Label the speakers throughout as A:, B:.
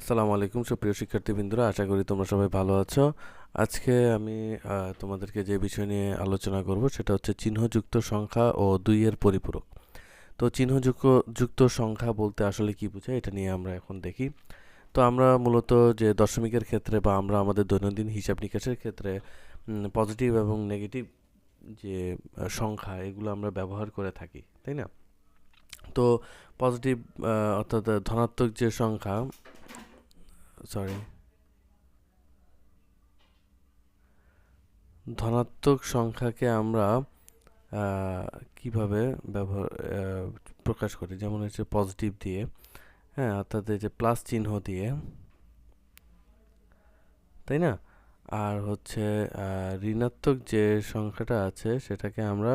A: আসসালামু আলাইকুম সুপ্রিয় শিক্ষার্থীবৃন্দরা, আশা করি তোমরা সবাই ভালো আছো। আজকে আমি তোমাদেরকে যে বিষয় নিয়ে আলোচনা করব সেটা হচ্ছে চিহ্নযুক্ত সংখ্যা ও দুইয়ের পরিপূরক। তো চিহ্নযুক্ত সংখ্যা বলতে আসলে কি বোঝায় এটা নিয়ে আমরা এখন দেখি। তো আমরা মূলত যে দশমিকের ক্ষেত্রে বা আমরা আমাদের দৈনন্দিন হিসাব নিকাশের ক্ষেত্রে পজিটিভ এবং নেগেটিভ যে সংখ্যা এগুলো আমরা ব্যবহার করে থাকি, তাই না? তো পজিটিভ অর্থাৎ ধনাত্মক যে সংখ্যা, সরি, ধনাত্মক সংখ্যাকে আমরা কিভাবে ব্যবহার প্রকাশ করি, যেমন হচ্ছে পজিটিভ দিয়ে, হ্যাঁ, অর্থাৎ এই যে প্লাস চিহ্ন দিয়ে, তাই না? আর হচ্ছে ঋণাত্মক যে সংখ্যাটা আছে সেটাকে আমরা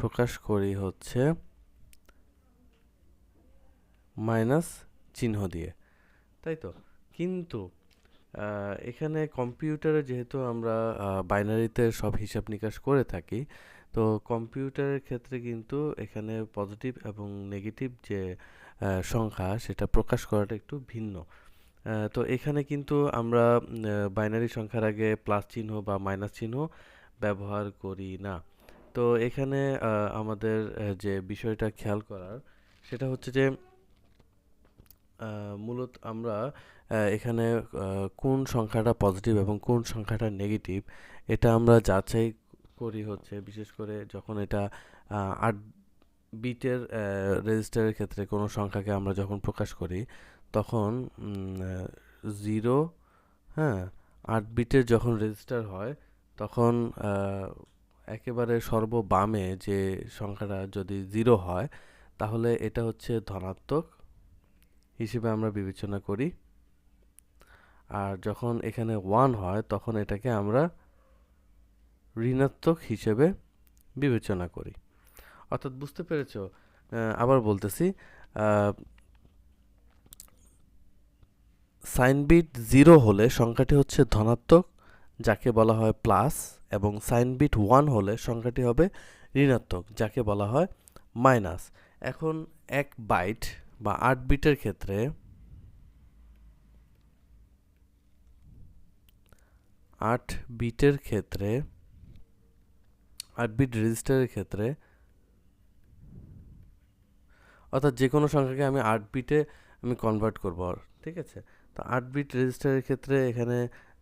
A: প্রকাশ করি হচ্ছে মাইনাস চিহ্ন দিয়ে, তাই তো। কিন্তু এখানে কম্পিউটারে যেহেতু আমরা বাইনারিতে সব হিসাব নিকাশ করে থাকি, তো কম্পিউটারের ক্ষেত্রে কিন্তু এখানে পজিটিভ এবং নেগেটিভ যে সংখ্যা সেটা প্রকাশ করাটা একটু ভিন্ন। তো এখানে কিন্তু আমরা বাইনারি সংখ্যার আগে প্লাস চিহ্ন বা মাইনাস চিহ্ন ব্যবহার করি না। তো এখানে আমাদের যে বিষয়টা খেয়াল করার সেটা হচ্ছে যে মূলত আমরা এখানে কোন সংখ্যাটা পজিটিভ এবং কোন সংখ্যাটা নেগেটিভ এটা আমরা যাচাই করি হচ্ছে বিশেষ করে যখন এটা 8 বিটের রেজিস্টারের ক্ষেত্রে কোনো সংখ্যাকে আমরা যখন প্রকাশ করি তখন 0, হ্যাঁ, 8 বিটের যখন রেজিস্টার হয় তখন একেবারে সর্ববামে যে সংখ্যাটা যদি 0 হয় তাহলে এটা হচ্ছে ধনাত্মক হিসেবে আমরা বিবেচনা করি। আর যখন এখানে 1 হয় তখন এটাকে আমরা ঋণাত্মক হিসেবে বিবেচনা করি। অর্থাৎ বুঝতে পেরেছো? আবার বলতেছি, সাইন বিট 0 হলে সংখ্যাটি হচ্ছে ধনাত্মক, যাকে বলা হয় প্লাস, এবং সাইন বিট 1 হলে সংখ্যাটি হবে ঋণাত্মক, যাকে বলা হয় মাইনাস। এখন 1 বাইট বা 8 বিটের ক্ষেত্রে 8 বিটের ক্ষেত্রে 8 বিট রেজিস্টারের ক্ষেত্রে, অর্থাৎ যে কোনো সংখ্যাকে আমি 8 বিটে আমি কনভার্ট করব, ঠিক আছে? তো 8 বিট রেজিস্টারের ক্ষেত্রে এখানে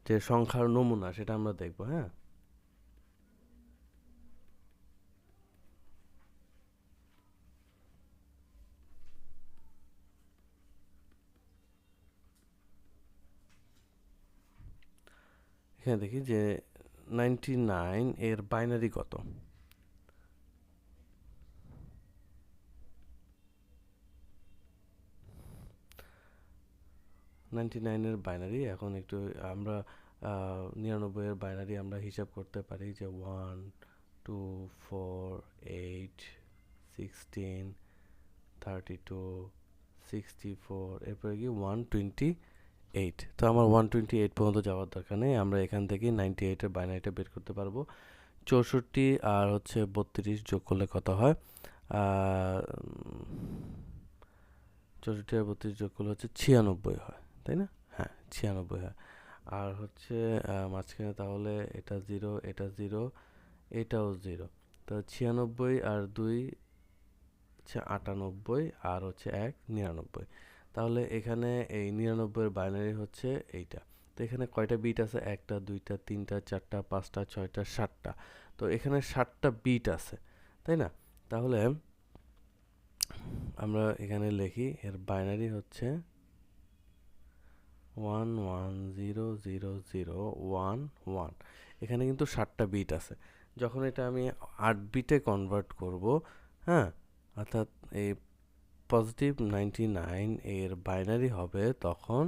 A: যে সংখ্যার নমুনা সেটা আমরা দেখব, হ্যাঁ। এখানে দেখি যে 99 এর বাইনারি কত। 99 এর বাইনারি এখন একটু আমরা 99 এর বাইনারি আমরা হিসাব করতে পারি যে 1 2 4 8 16 32 64, এরপরে কি 128। তো আমার 128 পর্যন্ত যাওয়ার দরকার নেই, আমরা এখান থেকে 98 এর বাইনারিটা বের করতে পারবো। 64 আর হচ্ছে 32 যোগ করলে কত হয়? 64 আর 32 যোগ করলে হচ্ছে 96 হয়, তাই না? হ্যাঁ, 96 হয়। আর হচ্ছে মাঝখানে তাহলে এটা 0, এটা 0, এটাও 0। তো 96 আর 2 হচ্ছে 98, আর হচ্ছে 1 99। তাহলে এখানে এই 99 এর বাইনারি হচ্ছে এইটা। তো এখানে কয়টা বিট আছে? 1টা 2টা 3টা 4টা 5টা 6টা 7টা। তো এখানে 7টা বিট আছে, তাই না? তাহলে আমরা এখানে লিখি এর বাইনারি হচ্ছে 11000011। এখানে কিন্তু 7টা বিট আছে। যখন এটা আমি 8 বিটে কনভার্ট করব, হ্যাঁ, অর্থাৎ এই পজিটিভ 99 এর বাইনারি হবে তখন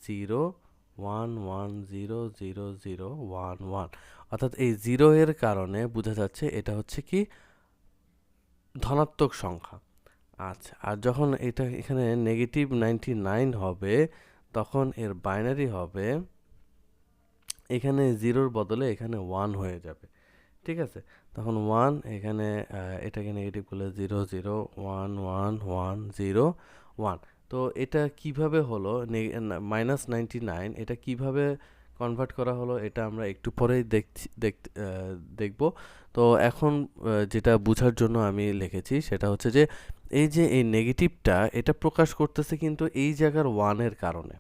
A: 01100011। অর্থাৎ এই 0 এর কারণে বোঝা যাচ্ছে এটা হচ্ছে কি ধনাত্মক সংখ্যা। আচ্ছা, আর যখন এটা এখানে নেগেটিভ 99 হবে তখন এর বাইনারি হবে, এখানে 0-র বদলে এখানে 1 হয়ে যাবে, ঠিক আছে? তখন 1 এখানে এটাকে নেগেটিভ করলে 0 0 1 1 1 0 1। তো এটা কিভাবে হলো -99, এটা কিভাবে কনভার্ট করা হলো এটা আমরা একটু পরেই দেখব। তো এখন যেটা বোঝার জন্য আমি লিখেছি সেটা হচ্ছে যে এই যে এই নেগেটিভটা এটা প্রকাশ করতেছে কিন্তু এই জায়গার 1 এর কারণে,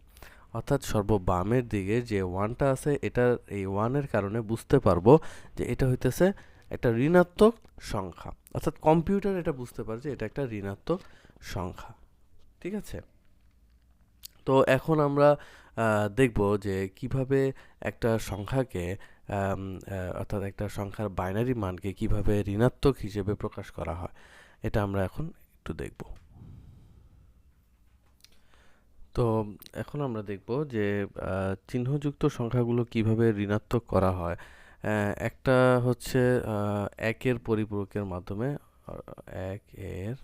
A: অর্থাৎ সর্ববামের দিকে যে 1টা আছে এটা এই 1 এর কারণে বুঝতে পারবো যে এটা হইতেছে একটা ঋণাত্মক সংখ্যা, অর্থাৎ কম্পিউটার এটা বুঝতে পারে যে এটা একটা ঋণাত্মক সংখ্যা। ঠিক আছে, তো এখন আমরা দেখব যে কিভাবে একটা সংখ্যাকে অর্থাৎ একটা সংখ্যার বাইনারি মানকে কিভাবে ঋণাত্মক হিসেবে প্রকাশ করা হয়, এটা আমরা এখন একটু দেখব। তো এখন আমরা দেখব যে চিহ্নযুক্ত সংখ্যাগুলো কিভাবে ঋণাত্মক করা হয়। একটা হচ্ছে 1-এর পরিপূরকের মাধ্যমে, 1-এর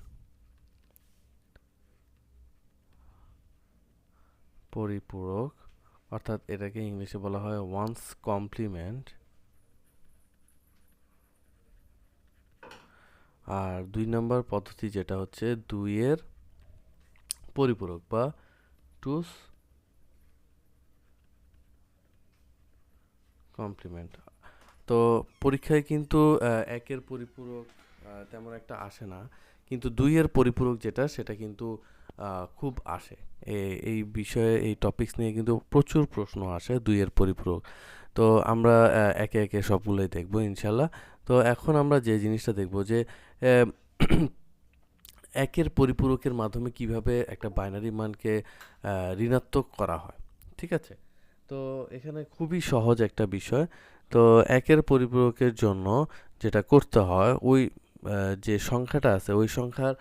A: পরিপূরক, অর্থাৎ এটাকে ইংলিশে বলা হয় ওয়ান্স কমপ্লিমেন্ট। আর 2 নম্বর পদ্ধতি যেটা হচ্ছে 2-এর পরিপূরক বা টুস কমপ্লিমেন্ট। তো পরীক্ষায় কিন্তু 1-এর পরিপূরক তেমন একটা আসে না, কিন্তু 2-এর পরিপূরক যেটা সেটা কিন্তু খুব আসে। এই বিষয়ে এই টপিকস নিয়ে কিন্তু প্রচুর প্রশ্ন আসে 2-এর পরিপূরক। তো আমরা একে একে সবগুলোই দেখব ইনশাল্লাহ। তো এখন আমরা যে জিনিসটা দেখব যে 1-এর পরিপূরকের মাধ্যমে কিভাবে একটা বাইনারি মানকে ঋণাত্মক করা হয়। ঠিক আছে, তো এখানে খুবই সহজ একটা বিষয়। তো 1-এর পরিপূরকের জন্য যেটা করতে হয়, ওই যে সংখ্যাটা আছে ওই সংখ্যার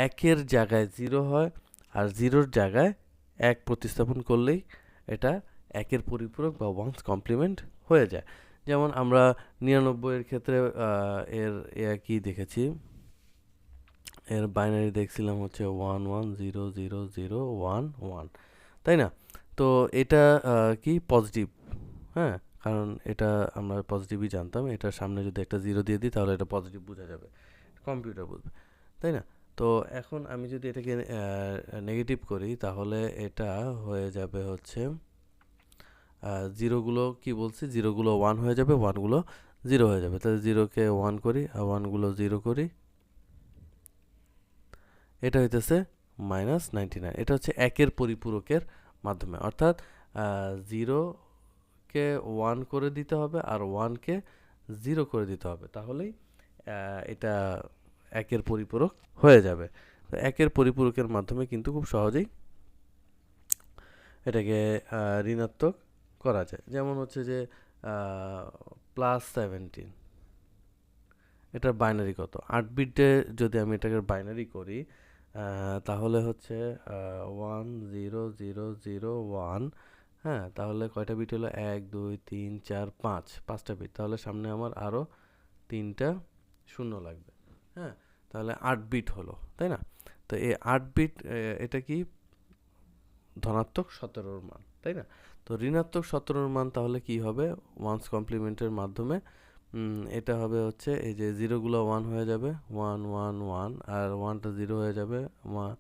A: 1-এর জায়গায় 0 হয়, আর 0-র জায়গায় 1 প্রতিস্থাপন করলেই এটা 1-এর পরিপূরক বা ওয়ান্স কমপ্লিমেন্ট হয়ে যায়। যেমন আমরা 99-এর ক্ষেত্রে কি দেখেছি, এর বাইনারি দেখছিলাম হচ্ছে 11000111, তাই না? তো এটা কি পজিটিভ, হ্যাঁ, কারণ এটা আমরা পজিটিভই জানতাম, এটার সামনে যদি একটা 0 দিয়ে দিই তাহলে এটা পজিটিভ বোঝা যাবে, কম্পিউটার বুঝবে, তাই না? তো এখন আমি যদি এটাকে নেগেটিভ করি তাহলে এটা হয়ে যাবে হচ্ছে জিরোগুলো কি বলছি, জিরোগুলো 1 হয়ে যাবে, 1গুলো 0 হয়ে যাবে, তাহলে 0কে 1 করি আর 1গুলো 0 করি, এটা হইতেছে -99। এটা হচ্ছে 1-এর পরিপূরকের মাধ্যমে, অর্থাৎ 0কে 1 করে দিতে হবে আর 1কে 0 করে দিতে হবে, তাহলেই এটা 1-এর পরিপূরক হয়ে যাবে। তো 1-এর পরিপূরকের মাধ্যমে কিন্তু খুব সহজেই এটাকে ঋণাত্মক করা যায়। যেমন হচ্ছে যে +17, এটার বাইনারি কত, 8 বিটে যদি আমি এটাকে বাইনারি করি তাহলে হচ্ছে 10001, হ্যাঁ, তাহলে কয়টা বিট হলো, 1 2 3 4 5, 5টা বিট, তাহলে সামনে আমার আরও 3টা শূন্য লাগবে, হ্যাঁ, তাহলে 8 বিট হলো, তাই না? তো এই 8 বিট এটা কি ধনাত্মক 17-র মান, তাই না? তো ঋণাত্মক 17-র মান তাহলে কি হবে, ওয়ান্স কমপ্লিমেন্টের মাধ্যমে এটা হবে হচ্ছে এই যে জিরোগুলো 1 হয়ে যাবে, 1 1 1, আর 1টা 0 হয়ে যাবে, 1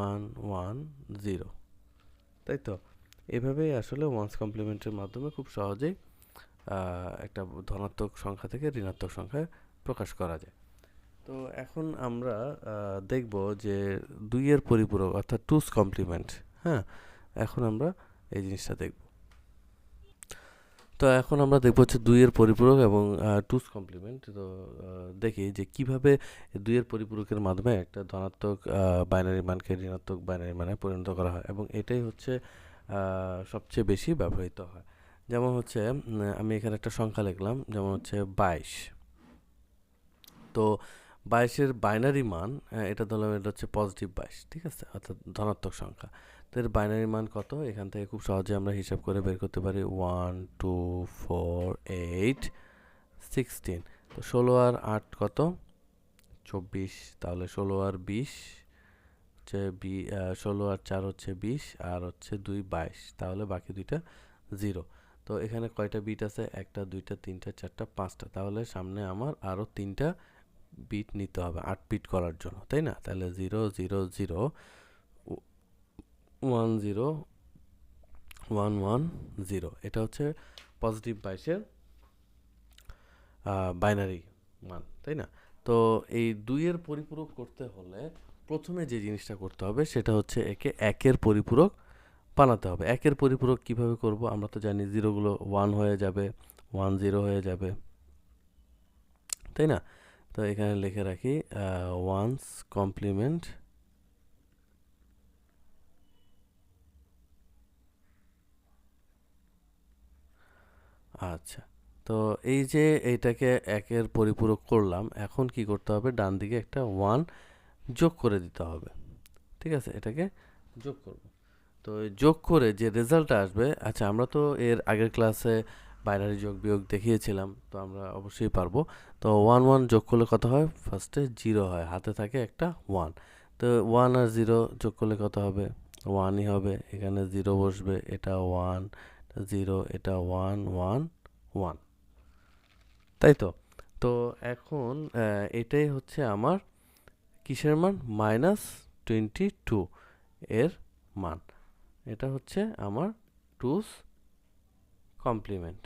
A: 1 1 0, তাই তো? এভাবেই আসলে ওয়ান্স কমপ্লিমেন্টের মাধ্যমে খুব সহজেই একটা ধনাত্মক সংখ্যা থেকে ঋণাত্মক সংখ্যায় প্রকাশ করা যায়। তো এখন আমরা দেখব যে 2-এর পরিপূরক অর্থাৎ টুস কমপ্লিমেন্ট, হ্যাঁ, এখন আমরা এই জিনিসটা দেখব। তো এখন আমরা দেখব হচ্ছে 2-এর পরিপূরক এবং টুস কমপ্লিমেন্ট। তো দেখি যে কিভাবে 2-এর পরিপূরকের মাধ্যমে একটা ধনাত্মক বাইনারি মানকে ঋণাত্মক বাইনারি মানে পরিণত করা হয়, এবং এটাই হচ্ছে সবচেয়ে বেশি ব্যবহৃত হয়। যেমন হচ্ছে আমি এখানে একটা সংখ্যা লিখলাম, যেমন হচ্ছে 22। তো 22-এর বাইনারি মান, এটা ধরলাম এটা হচ্ছে পজিটিভ 22, ঠিক আছে, অর্থাৎ ধনাত্মক সংখ্যা। তো এর বাইনারি মান কত, এখান থেকে খুব সহজে আমরা হিসাব করে বের করতে পারি, 1 2 4 8 16। তো 16 আর 8 কত, 24, তাহলে 16 আর 20 হচ্ছে 16 আর 4 হচ্ছে 20, আর হচ্ছে 2 22, তাহলে বাকি দুইটা 0। তো এখানে কয়টা বিট আছে, 1টা 2টা 3টা 4টা 5টা, তাহলে সামনে আমার আরও 3টা বিট নিতে হবে 8 বিট করার জন্য, তাই না? তাহলে 0 0 0 10110, এটা হচ্ছে পজিটিভ 22-এর বাইনারি মান, তাই না? তো এই 2-এর পরিপূরক করতে হলে প্রথমে যে জিনিসটা করতে হবে সেটা হচ্ছে একে 1-এর পরিপূরক বানাতে হবে। 1-এর পরিপূরক কিভাবে করব? আমরা তো জানি জিরোগুলো 1 হয়ে যাবে, 10 হয়ে যাবে, তাই না? তো এখানে লিখে রাখি ওয়ান্স কমপ্লিমেন্ট। আচ্ছা, তো এই যে এইটাকে 1-এর পরিপূরক করলাম, এখন কি করতে হবে? ডান দিকে একটা 1 যোগ করে দিতে হবে, ঠিক আছে? এটাকে যোগ করব। তো এই যোগ করে যে রেজাল্টটা আসবে, আচ্ছা আমরা তো এর আগের ক্লাসে বাইনারি যোগ বিয়োগ দেখিয়েছিলাম, তো আমরা অবশ্যই পারবো। তো 1 যোগ করলে কত হয়? ফার্স্টে 0 হয়, হাতে থাকে একটা 1। তো 1 আর 0 যোগ করলে কত হবে? 1ই হবে, এখানে 0 বসবে, এটা 1, 0, এটা 1, 1, 1, তাই তো? তো এখন এটাই হচ্ছে আমার কিসের মান? -22 এর মান। এটা হচ্ছে আমার টুস কমপ্লিমেন্ট।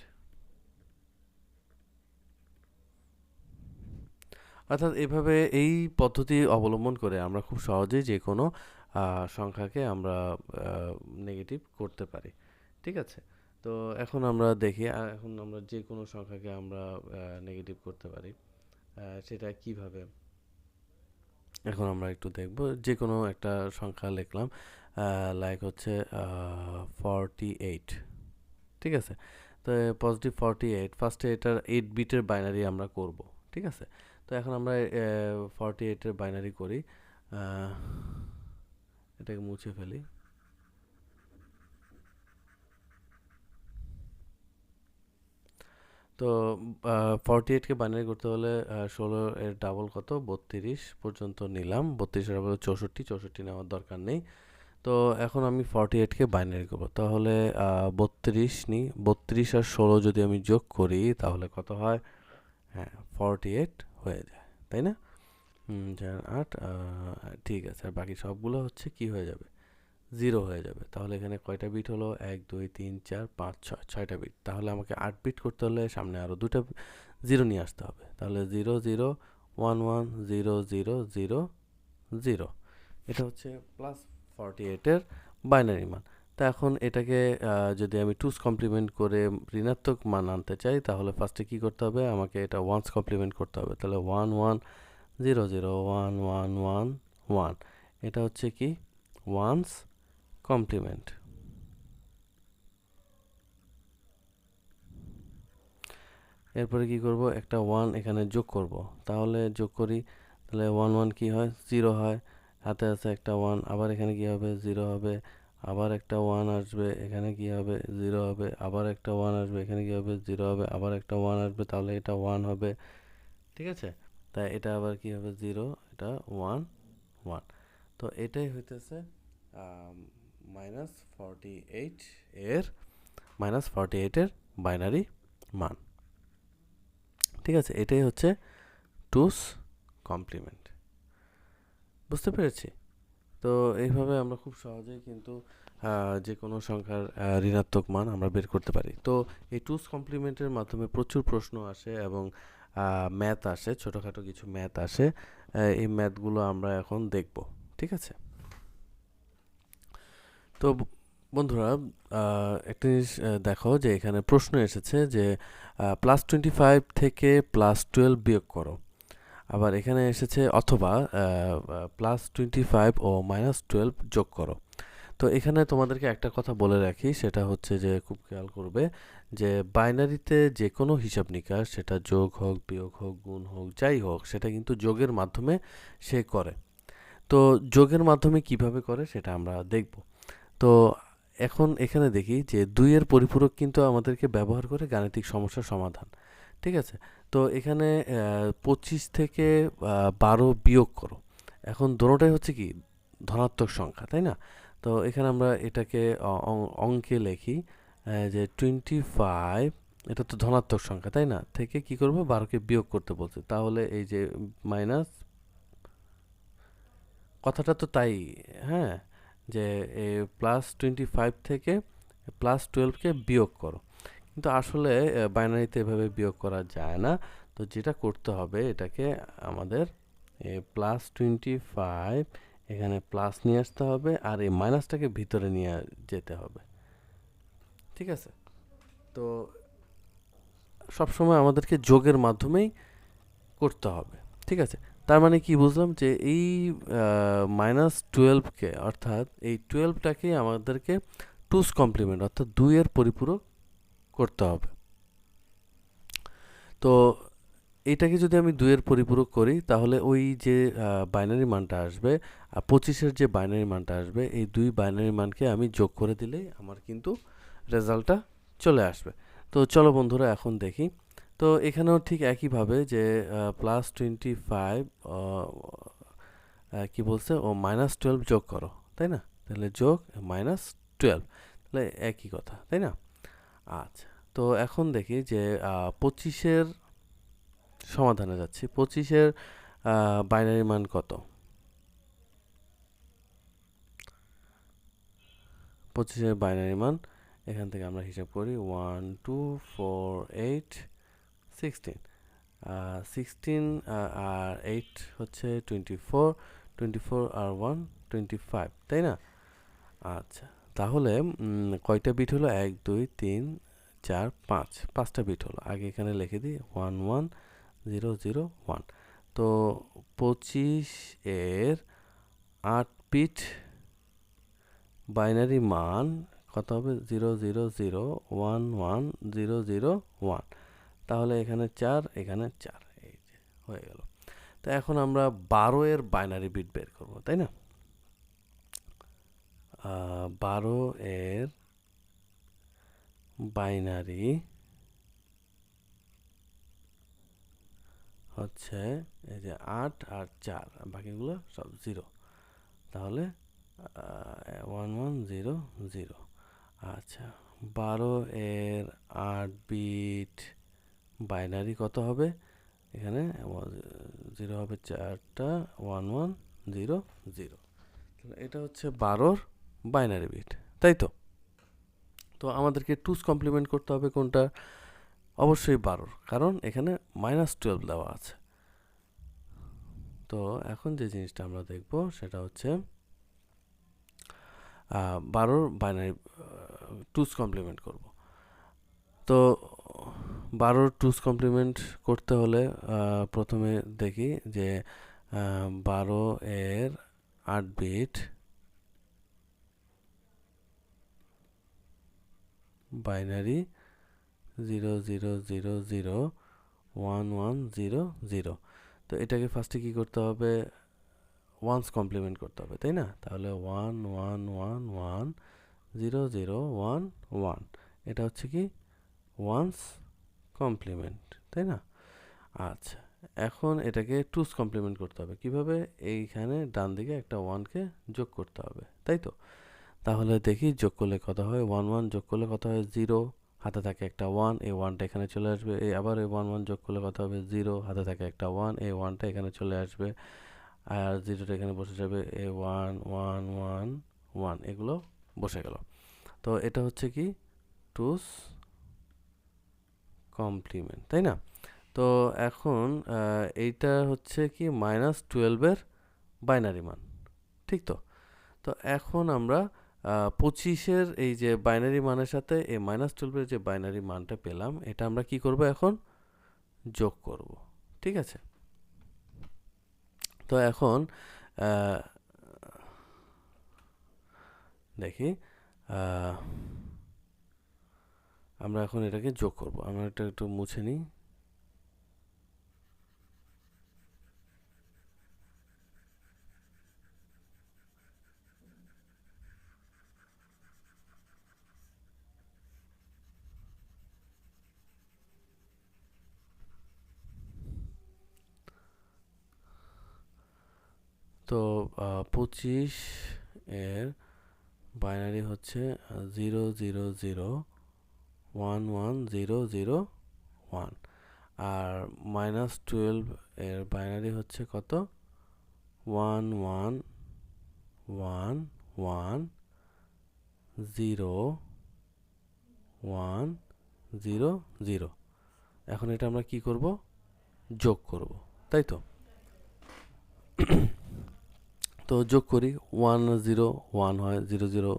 A: অর্থাৎ এভাবে এই পদ্ধতি অবলম্বন করে আমরা খুব সহজেই যে কোনো সংখ্যাকে আমরা নেগেটিভ করতে পারি, ঠিক আছে? তো এখন আমরা দেখি, এখন আমরা যে কোনো সংখ্যাকে আমরা নেগেটিভ করতে পারি, সেটা কিভাবে এখন আমরা একটু দেখব। যে কোনো একটা সংখ্যা লিখলাম, লাইক হচ্ছে 48, ঠিক আছে? তো পজিটিভ 48, ফার্স্টে এটার 8 বিটের বাইনারি আমরা করব, ঠিক আছে? তো এখন আমরা 48-এর বাইনারি করি, আহ, এটাকে মুছে ফেলি। তো 48কে বাইনারি করতে হলে 16 এর ডাবল কত? 32 পর্যন্ত নিলাম, 32-এর ডাবল 64, 64 নেওয়ার দরকার নেই। তো এখন আমি 48কে বাইনারি করব, তাহলে 32 নিই, 32 আর 16 যদি আমি যোগ করি তাহলে কত হয়? হ্যাঁ, 48 হয়ে যায়, তাই না? 4, 8, ঠিক আছে। আর বাকি সবগুলো হচ্ছে কি হয়ে যাবে? 0 হয়ে যাবে। তাহলে এখানে কয়টা বিট হলো? 1, 2, 3, 4, 5, 6, 6টা বিট। তাহলে আমাকে 8 বিট করতে হলে সামনে আরও 2টা 0 নিয়ে আসতে হবে। তাহলে 0, 0, 1, 1, 0, 0, 0, 0। এটা হচ্ছে প্লাস 48-এর বাইনারি মান। তা এখন এটাকে যদি আমি টুস কমপ্লিমেন্ট করে ঋণাত্মক মান আনতে চাই, তাহলে ফার্স্টে কি করতে হবে? আমাকে এটা ওয়ান্স কমপ্লিমেন্ট করতে হবে। তাহলে 1, 1, 0, 0, 1, 1, 1, 1। এটা হচ্ছে কি? Once compliment. এরপরে কি করব? একটা 1 এখানে যোগ করব। তাহলে যোগ করি, তাহলে 1, 1 কি হয়? 0 হয়, হাতে আছে একটা 1, আবার এখানে কি হবে? 0 হবে, আবার একটা 1 আসবে, এখানে কি হবে? 0 হবে, আবার একটা 1 আসবে, এখানে কি হবে? 0 হবে, আবার একটা 1 আসবে, তাহলে এটা 1 হবে, ঠিক আছে? তাই এটা আবার কি হবে? 0, এটা 1, 1। তো এটাই হইতেছে -48 এর -48 এর বাইনারি মান, ঠিক আছে? এটাই হচ্ছে টুস কমপ্লিমেন্ট। বুঝতে পেরেছি? তো এইভাবে আমরা খুব সহজেই কিন্তু যে কোনো সংখ্যার ঋণাত্মক মান আমরা বের করতে পারি। তো এই টুস কমপ্লিমেন্টের মাধ্যমে প্রচুর প্রশ্ন আসে এবং ম্যাথ আসে, ছোটোখাটো কিছু ম্যাথ আসে। এই ম্যাথগুলো আমরা এখন দেখব, ঠিক আছে? তো বন্ধুরা, একটা জিনিস দেখো, যে এখানে প্রশ্ন এসেছে যে +25 থেকে +12 বিয়োগ করো। আবার এখানে এসেছে অথবা +25 ও -12 যোগ করো। তো এখানে তোমাদেরকে একটা কথা বলে রাখি, সেটা হচ্ছে যে খুব খেয়াল করবে যে বাইনারিতে যে কোনো হিসাব নিকাশ, সেটা যোগ হোক, বিয়োগ হোক, গুণ হোক, যাই হোক, সেটা কিন্তু যোগের মাধ্যমে সে করে। তো যোগের মাধ্যমে কিভাবে করে সেটা আমরা দেখব। তো এখন এখানে দেখি যে 2-এর পরিপূরক কিন্তু আমাদেরকে ব্যবহার করে গাণিতিক সমস্যার সমাধান, ঠিক আছে? তো এখানে 25 থেকে 12 বিয়োগ করো। এখন দোনোটাই হচ্ছে কি ধনাত্মক সংখ্যা, তাই না? তো এখানে আমরা এটাকে অঙ্কে লিখি যে 25, এটা তো ধনাত্মক সংখ্যা, তাই না? থেকে কি করব? 12কে বিয়োগ করতে বলছে, তাহলে এই যে মাইনাস, কথাটা তো তাই, হ্যাঁ, যে +25 থেকে +12কে বিয়োগ করো, কিন্তু আসলে বাইনারিতে এভাবে বিয়োগ করা যায় না। তো যেটা করতে হবে, এটাকে আমাদের +25 এখানে প্লাস নিয়ে আসতে হবে, আর এই মাইনাসটাকে ভিতরে নিয়ে যেতে হবে। ঠিক আছে? তো সবসময় আমাদেরকে যোগের মাধ্যমেই করতে হবে। ঠিক আছে? তার মানে কি বুঝলাম, যে এই -12কে, অর্থাৎ এই 12টাকেই আমাদেরকে 2's কমপ্লিমেন্ট অর্থাৎ 2 এর পরিপূরক করতে হবে। তো এইটাকে যদি আমি 2 এর পরিপূরক করি, তাহলে ওই যে বাইনারি মানটা আসবে, 25-এর যে বাইনারি মানটা আসবে, এই 2 বাইনারি মানকে আমি যোগ করে দিলেই আমার কিন্তু রেজাল্টটা চলে আসবে। তো চলো বন্ধুরা, এখন দেখি। তো এখানেও ঠিক একইভাবে, যে +25 কি বলছে, ও -12 যোগ করো, তাই না? তাহলে যোগ -12, তাহলে একই কথা, তাই না? আচ্ছা, তো এখন দেখি যে 25-এর সমাধানে যাচ্ছি। 25-এর বাইনারি মান কত? 25-এর বাইনারি মান এখান থেকে আমরা হিসাব করি, 1 2 4 8 16। 16 আর 8 হচ্ছে 24, 24 আর 1 25, তাই না? আচ্ছা, তাহলে কয়টা বিট হলো? 1 2 3 4 5, 5টা বিট হলো। আগে এখানে লিখে দিই 1 1 0 0 1। তো 25 এর 8 বিট বাইনারি মান কত হবে? 0 0 0 1 1 0 0 1। তাহলে এখানে 4, এখানে 4, এই যে হয়ে গেল। তো এখন আমরা 12 এর বাইনারি বিট বের করব, তাই না? 12 এর বাইনারি হচ্ছে এই যে 8 আর 4, বাকিগুলো সব 0। তাহলে 1 1 0 0। আচ্ছা, 12 এর 8 বিট বাইনারি কত হবে? এখানে 0 হবে 4টা, 1 1 0 0। এটা হচ্ছে 12-র বাইনারি বিট, তাই তো? তো আমাদেরকে 2's কমপ্লিমেন্ট করতে হবে কোনটা? অবশ্যই 12-র, কারণ এখানে -12 দেওয়া আছে। তো এখন যে জিনিসটা আমরা দেখব, সেটা হচ্ছে 12-র বাইনারি 2's কমপ্লিমেন্ট করব। তো 12-র 2's কমপ্লিমেন্ট করতে হলে প্রথমে দেখি যে 12 এর 8 বিট বাইনারি 0 0 0 0 1 1 0 0। তো এটাকে ফার্স্টে কি করতে হবে? ওয়ান্স কমপ্লিমেন্ট করতে হবে, তাই না? তাহলে 1 1 1 1 0 0 1 1, এটা হচ্ছে কি ওয়ান্স কমপ্লিমেন্ট, তাই না? আচ্ছা, এখন এটাকে 2's কমপ্লিমেন্ট করতে হবে কিভাবে? এইখানে ডান দিকে একটা 1কে যোগ করতে হবে, তাই তো? তাহলে দেখি যোগ করলে কত হয়। 1 1 যোগ করলে কত হয়? 0, হাতে থাকে একটা 1, এই 1টা এখানে চলে আসবে। এই আবার এই 1 1 যোগ করলে কত হবে? 0, হাতে থাকে একটা 1, এই 1টা এখানে চলে আসবে। আর 0টা এখানে বসে যাবে। এই 1 1 1 1, এগুলো বসে গেল। তো এটা হচ্ছে কি 2's কমপ্লিমেন্ট, তাই না? তো এখন এইটা হচ্ছে কি -12-এর বাইনারি মান, ঠিক তো? তো এখন আমরা 25-এর এই যে বাইনারি মানের সাথে এই -12-এর যে বাইনারি মানটা পেলাম, এটা আমরা কি করব? এখন যোগ করব, ঠিক আছে? তো এখন আহ, দেখি, আহ, আমরা এখন এটাকে যোগ করব। আমরা এটা একটু মুছে নিই। তো 25 এর বাইনারি হচ্ছে 0 0 0 1 1 0 0 1, আর -12 এর বাইনারি হচ্ছে কত? 1 1 1 1 0 1 0 0। এখন এটা আমরা কি করব, যোগ করব, তাই তো। তো যোগ করি, 1 0 1 হয়, 0 0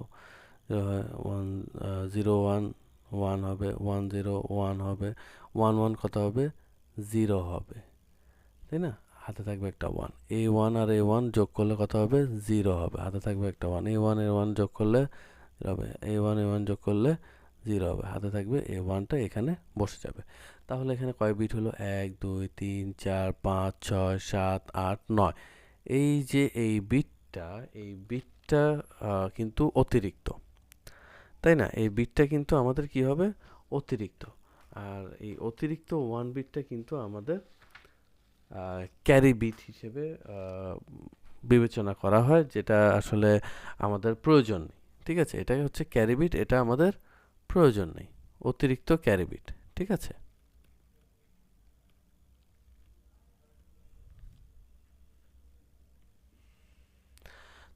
A: 0 হয়, 1 0 1 1 হবে, 1 0 1 হবে, 1 1 কত হবে, 0 হবে, তাই না। হাতে থাকবে একটা 1, এই 1 আর এই 1 যোগ করলে কত হবে, 0 হবে, হাতে থাকবে একটা 1, এই 1 এর 1 যোগ করলে 0 হবে, এই 1 এর 1 যোগ করলে 0 হবে, হাতে থাকবে এই 1টা এখানে বসে যাবে। তাহলে এখানে কয় বিট হলো, 1 2 3 4 5 6 7 8 9। এই যে এই বিটটা কিন্তু অতিরিক্ত, তাই না। এই বিটটা কিন্তু আমাদের কি হবে, অতিরিক্ত। আর এই অতিরিক্ত 1 বিটটা কিন্তু আমাদের ক্যারি বিট হিসেবে বিবেচনা করা হয়, যেটা আসলে আমাদের প্রয়োজন নেই। ঠিক আছে, এটাই হচ্ছে ক্যারি বিট, এটা আমাদের প্রয়োজন নেই, অতিরিক্ত ক্যারি বিট। ঠিক আছে।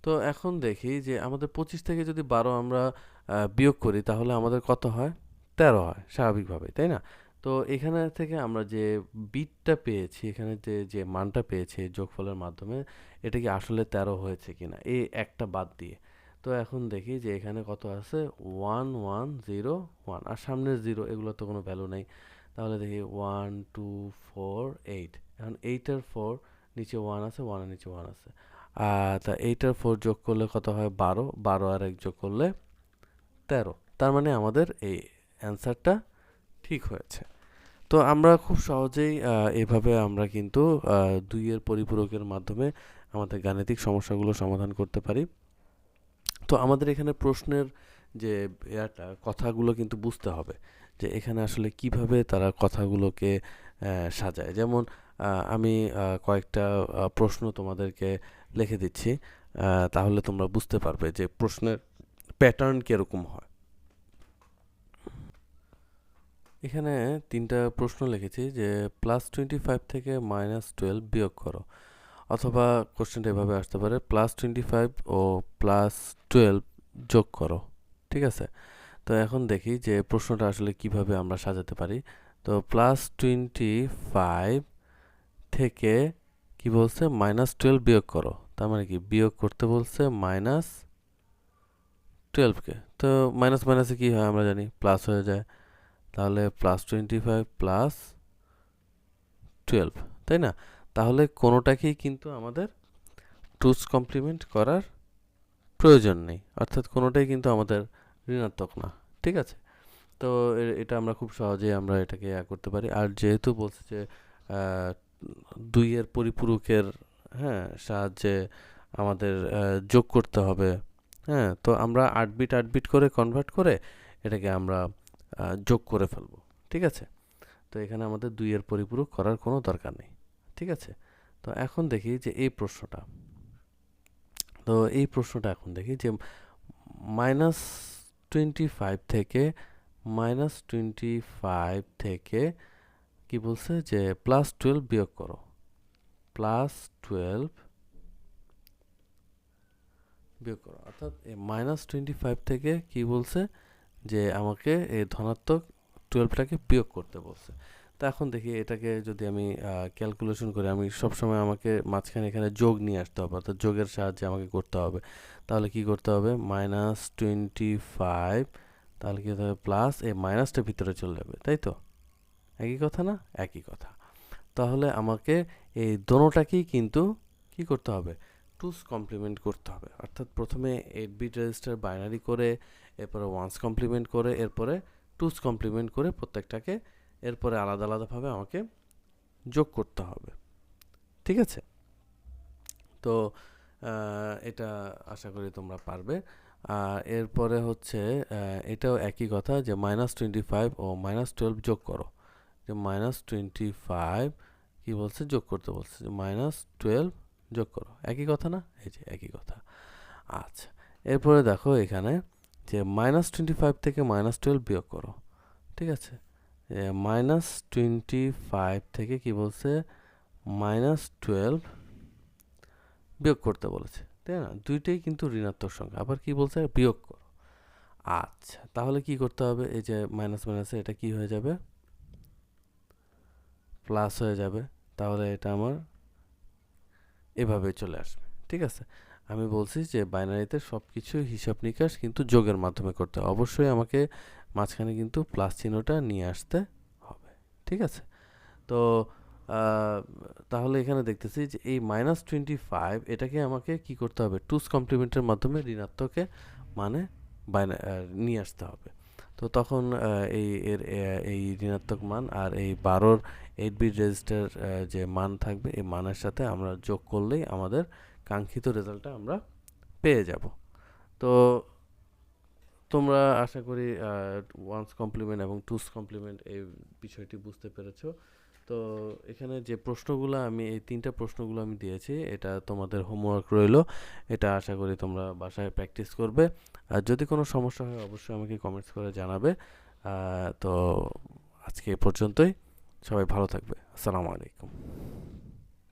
A: তো এখন দেখি যে আমাদের 25 থেকে যদি 12 আমরা বিয়োগ করি তাহলে আমাদের কত হয়, 13 হয় স্বাভাবিকভাবে, তাই না। তো এখানে থেকে আমরা যে বিটটা পেয়েছি, এখানে যে যে মানটা পেয়েছি যোগফলের মাধ্যমে, এটা কি আসলে 13 হয়েছে কিনা, এই একটা বাদ দিয়ে। তো এখন দেখি যে এখানে কত আছে, 1 1 0 1, আর সামনের 0 এগুলো তো কোনো ভ্যালু নেই। তাহলে দেখি 1 2 4 8, এখন 8 এর 4 নিচে 1 আছে, 1 এর নিচে 1 আছে। তা 8 আর 4 যোগ করলে কত হয়, 12, 12 আর 1 যোগ করলে 13। তার মানে আমাদের এই অ্যান্সারটা ঠিক হয়েছে। তো আমরা খুব সহজেই এভাবে আমরা কিন্তু 2 এর পরিপূরকের মাধ্যমে আমাদের গাণিতিক সমস্যাগুলো সমাধান করতে পারি। তো আমাদের এখানে প্রশ্নের যে কথাগুলো কিন্তু বুঝতে হবে যে এখানে আসলে কিভাবে তারা কথাগুলোকে সাজায়। যেমন আমি কয়েকটা প্রশ্ন তোমাদেরকে লিখে দিচ্ছি, তাহলে তোমরা বুঝতে পারবে যে প্রশ্নের প্যাটার্ন কিরকম হয়। এখানে 3টা প্রশ্ন লিখেছি যে +25 থেকে -12 বিয়োগ করো, অথবা কোশ্চেনটা এভাবে আসতে পারে +25 ও +12 যোগ করো। ঠিক আছে। তো এখন দেখি যে প্রশ্নটা আসলে কিভাবে আমরা সাজাতে পারি। তো +25 থেকে কি বলছে, -12 বিয়োগ করো, তার মানে কি বিয়োগ করতে বলছে -12কে। তো মাইনাস মাইনাসে কি হয় আমরা জানি, প্লাস হয়ে যায়। তাহলে +25 +12, তাই না। তাহলে কোনোটাকেই কিন্তু আমাদের টুস কমপ্লিমেন্ট করার প্রয়োজন নেই, অর্থাৎ কোনোটাই কিন্তু আমাদের ঋণাত্মক না। ঠিক আছে। তো এটা আমরা খুব সহজেই আমরা এটাকে করতে পারি। আর যেহেতু বলছে যে 2 এর পরিপূরকের, হ্যাঁ, সাহায্যে আমাদের যোগ করতে হবে, হ্যাঁ, তো আমরা 8 বিট 8 বিট করে কনভার্ট করে এটাকে আমরা যোগ করে ফেলবো। ঠিক আছে। তো এখানে আমাদের 2 এর পরিপূরক করার কোনো দরকার নেই। ঠিক আছে। তো এখন দেখি যে এই প্রশ্নটা, তো এই প্রশ্নটা এখন দেখি যে -25 থেকে -25 থেকে কি বলছে যে +12 বিয়োগ করো, +12 বিয়োগ করো, অর্থাৎ -25 থেকে কি বলছে যে আমাকে এই ধনাত্মক 12টাকে বিয়োগ করতে বলছে। তো এখন দেখি এটাকে যদি আমি ক্যালকুলেশন করি, আমি সবসময় আমাকে মাঝখানে এখানে যোগ নিয়ে আসতে হবে, অর্থাৎ যোগের সাহায্যে আমাকে করতে হবে। তাহলে কি করতে হবে, -25, তাহলে কি হতে হবে, প্লাস এই মাইনাসটা ভিতরে চলে যাবে, তাই তো। একই কথা না, একই কথা। তাহলে আমাকে এই দোনোটাকেই কিন্তু কি করতে হবে, টুস কমপ্লিমেন্ট করতে হবে, অর্থাৎ প্রথমে 8 বিট রেজিস্টার বাইনারি করে, এরপরে ওয়ান্স কমপ্লিমেন্ট করে, এরপরে টুস কমপ্লিমেন্ট করে প্রত্যেকটাকে এরপরে আলাদা আলাদাভাবে আমাকে যোগ করতে হবে। ঠিক আছে। তো এটা আশা করি তোমরা পারবে। আর এরপরে হচ্ছে এটাও একই কথা যে -25 ও -12 যোগ করো, যে -25 কি বলছে, যোগ করতে বলছে, যে -12 যোগ করো, একই কথা না, এই যে একই কথা। আচ্ছা, এরপরে দেখো এখানে যে -25 থেকে -12 বিয়োগ করো। ঠিক আছে। -25 থেকে কি বলছে, -12 বিয়োগ করতে বলেছে। তাই না? দুইটাই কিন্তু ঋণাত্মক সংখ্যা। আবার কি বলছে? বিয়োগ করো। আচ্ছা, তাহলে কি করতে হবে? এই যে মাইনাস মাইনাসে এটা কি হয়ে যাবে? প্লাস হয়ে যাবে। তাহলে এটা আমার এভাবে চলে আসবে। ঠিক আছে? আমি বলছি যে বাইনারিতে সব কিছু হিসাব নিকাশ কিন্তু যোগের মাধ্যমে করতে হয়। অবশ্যই আমাকে মাঝখানে কিন্তু প্লাস চিহ্নটা নিয়ে আসতে হবে। ঠিক আছে? তো আহ, তাহলে এখানে দেখতেছি যে এই -25 এটাকে আমাকে কি করতে হবে? টুস কমপ্লিমেন্টের মাধ্যমে ঋণাত্মকে মানে নিয়ে আসতে হবে। তো তখন এই ঋণাত্মক মান আর এই 12-র 8 বিট রেজিস্টার যে মান থাকবে এই মানের সাথে আমরা যোগ করলেই আমাদের কাঙ্ক্ষিত রেজাল্টটা আমরা পেয়ে যাব। তো তোমরা আশা করি ওয়ান্স কমপ্লিমেন্ট এবং টুস কমপ্লিমেন্ট এই বিষয়টি বুঝতে পেরেছো। তো এখানে যে প্রশ্নগুলো আমি এই 3টা প্রশ্নগুলো আমি দিয়েছি এটা তোমাদের হোমওয়ার্ক রইলো। এটা আশা করি তোমরা বাসায় প্র্যাকটিস করবে। আর যদি কোনো সমস্যা হয় অবশ্যই আমাকে কমেন্টস করে জানাবে। তো আজকে এ পর্যন্তই। সবাই ভালো থাকবে। আসসালামু আলাইকুম।